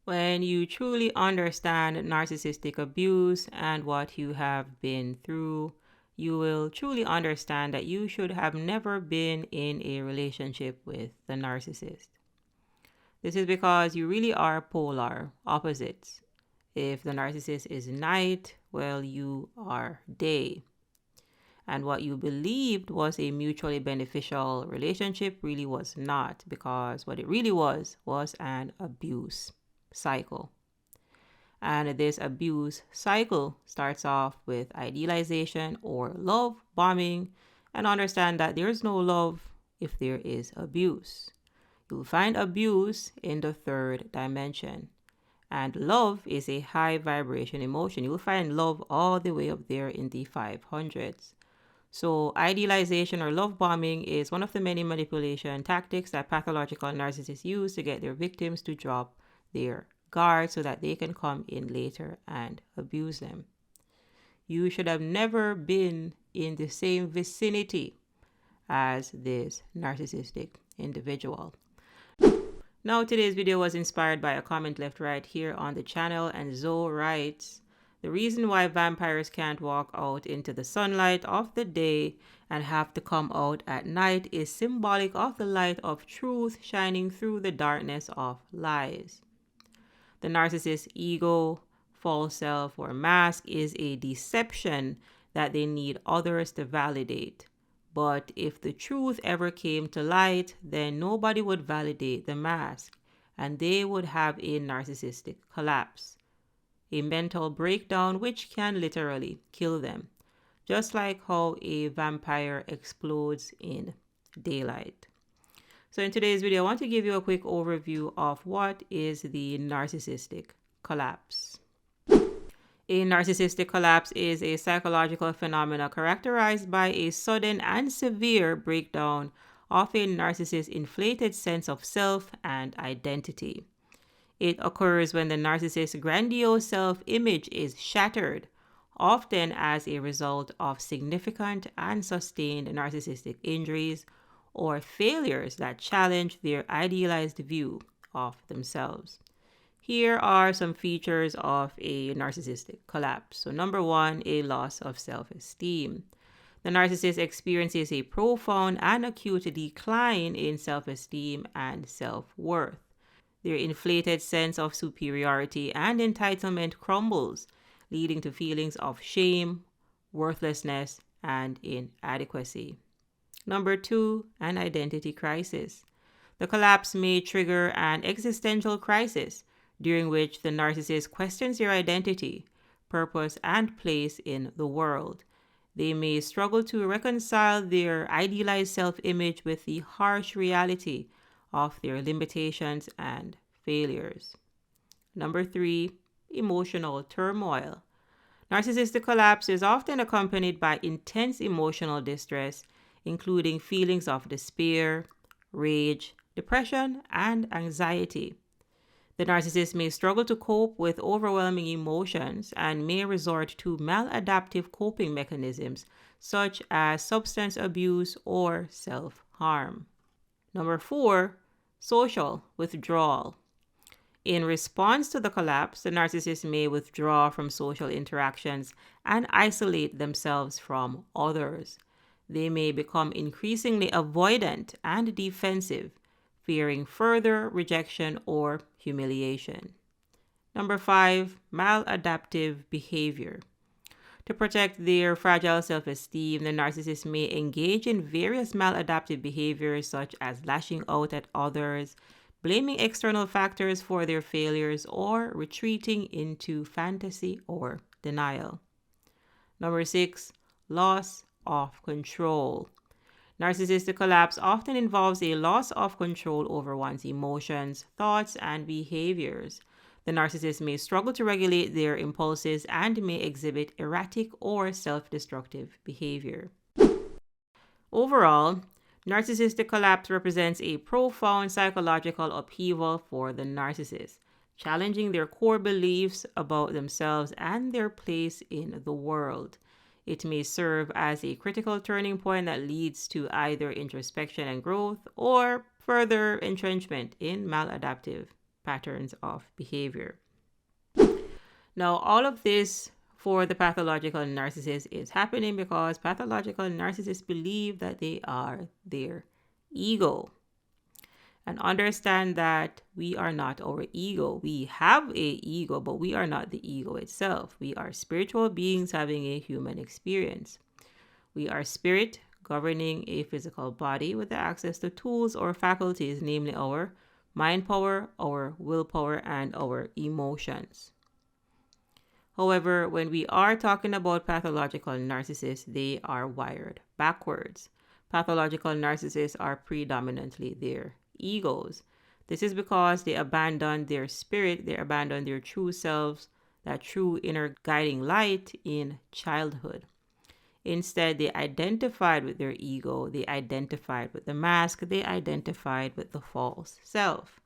When you truly understand narcissistic abuse and what you have been through, you will truly understand that you should have never been in a relationship with the narcissist. This is because you really are polar opposites. If the narcissist is night, well, you are day. And what you believed was a mutually beneficial relationship really was not, because what it really was an abuse cycle. And this abuse cycle starts off with idealization or love bombing, and understand that there is no love if there is abuse. You'll find abuse in the third dimension. And love is a high vibration emotion. You'll find love all the way up there in the 500s. So idealization or love bombing is one of the many manipulation tactics that pathological narcissists use to get their victims to drop their guard so that they can come in later and abuse them. You should have never been in the same vicinity as this narcissistic individual. Now, today's video was inspired by a comment left right here on the channel, and Zoe writes, the reason why vampires can't walk out into the sunlight of the day and have to come out at night is symbolic of the light of truth shining through the darkness of lies. The narcissist's ego, false self, or mask is a deception that they need others to validate. But if the truth ever came to light, then nobody would validate the mask, and they would have a narcissistic collapse, a mental breakdown which can literally kill them, just like how a vampire explodes in daylight. So in today's video, I want to give you a quick overview of what is the narcissistic collapse. A narcissistic collapse is a psychological phenomenon characterized by a sudden and severe breakdown of a narcissist's inflated sense of self and identity. It occurs when the narcissist's grandiose self-image is shattered, often as a result of significant and sustained narcissistic injuries or failures that challenge their idealized view of themselves. Here are some features of a narcissistic collapse. So number one, a loss of self-esteem. The narcissist experiences a profound and acute decline in self-esteem and self-worth. Their inflated sense of superiority and entitlement crumbles, leading to feelings of shame, worthlessness, and inadequacy. Number two, an identity crisis. The collapse may trigger an existential crisis, during which the narcissist questions their identity, purpose, and place in the world. They may struggle to reconcile their idealized self-image with the harsh reality of their limitations and failures. Number three, emotional turmoil. Narcissistic collapse is often accompanied by intense emotional distress, including feelings of despair, rage, depression, and anxiety. The narcissist may struggle to cope with overwhelming emotions and may resort to maladaptive coping mechanisms such as substance abuse or self-harm. Number four, social withdrawal. In response to the collapse, the narcissist may withdraw from social interactions and isolate themselves from others. They may become increasingly avoidant and defensive, fearing further rejection or humiliation. Number five, maladaptive behavior. To protect their fragile self-esteem, the narcissist may engage in various maladaptive behaviors such as lashing out at others, blaming external factors for their failures, or retreating into fantasy or denial. Number six, loss of control. Narcissistic collapse often involves a loss of control over one's emotions, thoughts, and behaviors. The narcissist may struggle to regulate their impulses and may exhibit erratic or self-destructive behavior. Overall, narcissistic collapse represents a profound psychological upheaval for the narcissist, challenging their core beliefs about themselves and their place in the world. It may serve as a critical turning point that leads to either introspection and growth or further entrenchment in maladaptive patterns of behavior. Now, all of this for the pathological narcissist is happening because pathological narcissists believe that they are their ego. And understand that we are not our ego. We have a ego, but we are not the ego itself. We are spiritual beings having a human experience. We are spirit governing a physical body with the access to tools or faculties, namely our mind power, our willpower, and our emotions. However, when we are talking about pathological narcissists, they are wired backwards. Pathological narcissists are predominantly their egos. This is because they abandon their spirit, they abandon their true selves, that true inner guiding light in childhood. Instead, they identified with their ego, they identified with the mask, they identified with the false self.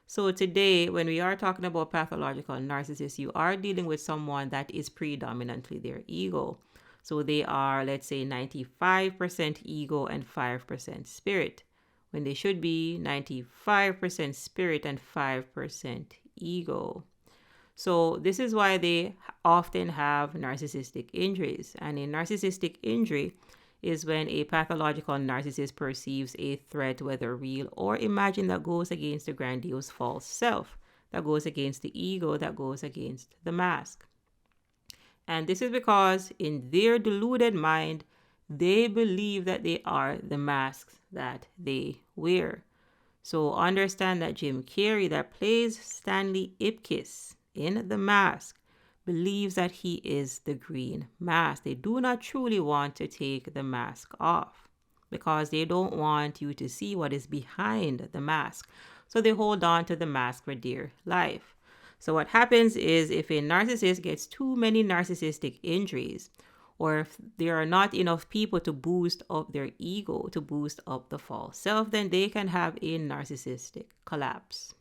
So today, when we are talking about pathological narcissists, you are dealing with someone that is predominantly their ego. So they are, let's say, 95% ego and 5% spirit, when they should be 95% spirit and 5% ego. So this is why they often have narcissistic injuries. And a narcissistic injury is when a pathological narcissist perceives a threat, whether real or imagined, that goes against the grandiose false self, that goes against the ego, that goes against the mask. And this is because in their deluded mind, they believe that they are the masks that they wear. So understand that Jim Carrey, that plays Stanley Ipkiss in The Mask, believes that he is the green mask. They do not truly want to take the mask off because they don't want you to see what is behind the mask. So they hold on to the mask for dear life. So what happens is, if a narcissist gets too many narcissistic injuries, or if there are not enough people to boost up their ego, to boost up the false self, then they can have a narcissistic collapse,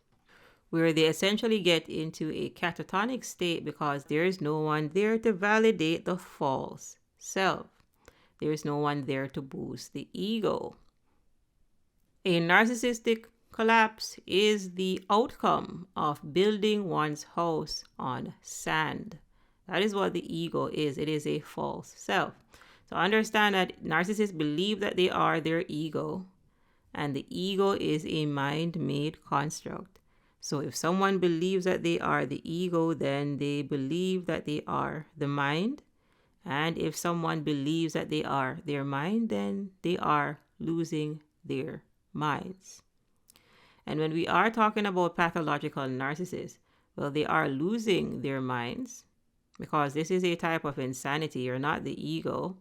where they essentially get into a catatonic state because there is no one there to validate the false self. There is no one there to boost the ego. A narcissistic collapse is the outcome of building one's house on sand. That is what the ego is. It is a false self. So understand that narcissists believe that they are their ego, and the ego is a mind-made construct. So if someone believes that they are the ego, then they believe that they are the mind. And if someone believes that they are their mind, then they are losing their minds. And when we are talking about pathological narcissists, well, they are losing their minds because this is a type of insanity. You're not the ego.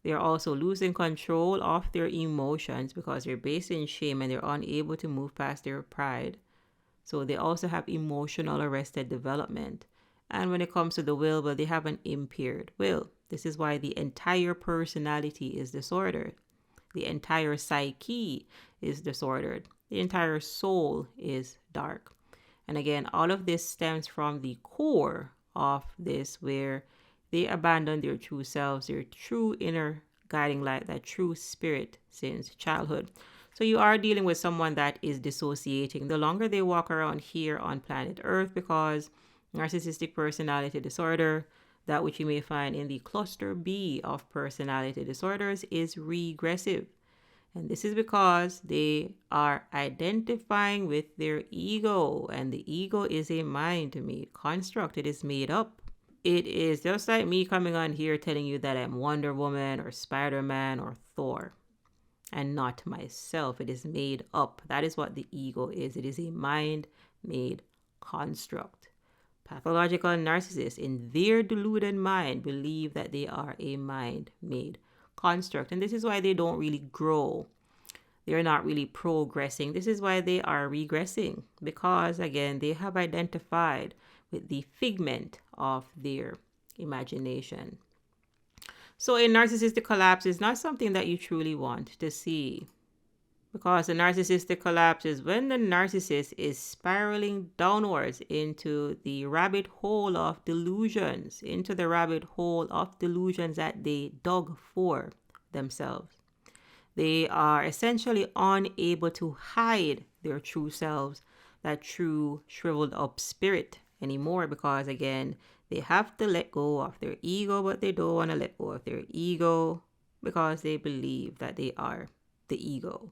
They're also losing control of their emotions because they're based in shame and they're unable to move past their pride. So they also have emotional arrested development. And when it comes to the will, well, they have an impaired will. This is why the entire personality is disordered. The entire psyche is disordered. The entire soul is dark. And again, all of this stems from the core of this, where they abandon their true selves, their true inner guiding light, that true spirit since childhood. So you are dealing with someone that is dissociating the longer they walk around here on planet Earth, because narcissistic personality disorder, that which you may find in the cluster B of personality disorders, is regressive. And this is because they are identifying with their ego, and the ego is a mind-made construct. It is made up. It is just like me coming on here telling you that I'm Wonder Woman or Spider-Man or Thor, and not myself. It is made up. That is what the ego is. It is a mind-made construct. Pathological narcissists, in their deluded mind, believe that they are a mind-made construct. And this is why they don't really grow. They're not really progressing. This is why they are regressing, because, again, they have identified with the figment of their imagination. So a narcissistic collapse is not something that you truly want to see, because a narcissistic collapse is when the narcissist is spiraling downwards into the rabbit hole of delusions, that they dug for themselves. They are essentially unable to hide their true selves that true shriveled up spirit anymore, because again, they have to let go of their ego, but they don't want to let go of their ego because they believe that they are the ego.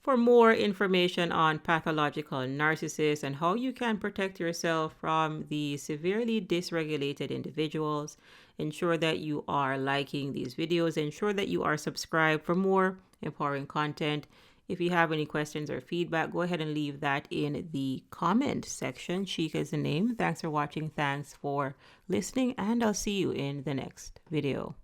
For more information on pathological narcissists and how you can protect yourself from the severely dysregulated individuals, ensure that you are liking these videos, ensure that you are subscribed for more empowering content. If you have any questions or feedback, go ahead and leave that in the comment section. Chica is the name. Thanks for watching. Thanks for listening, and I'll see you in the next video.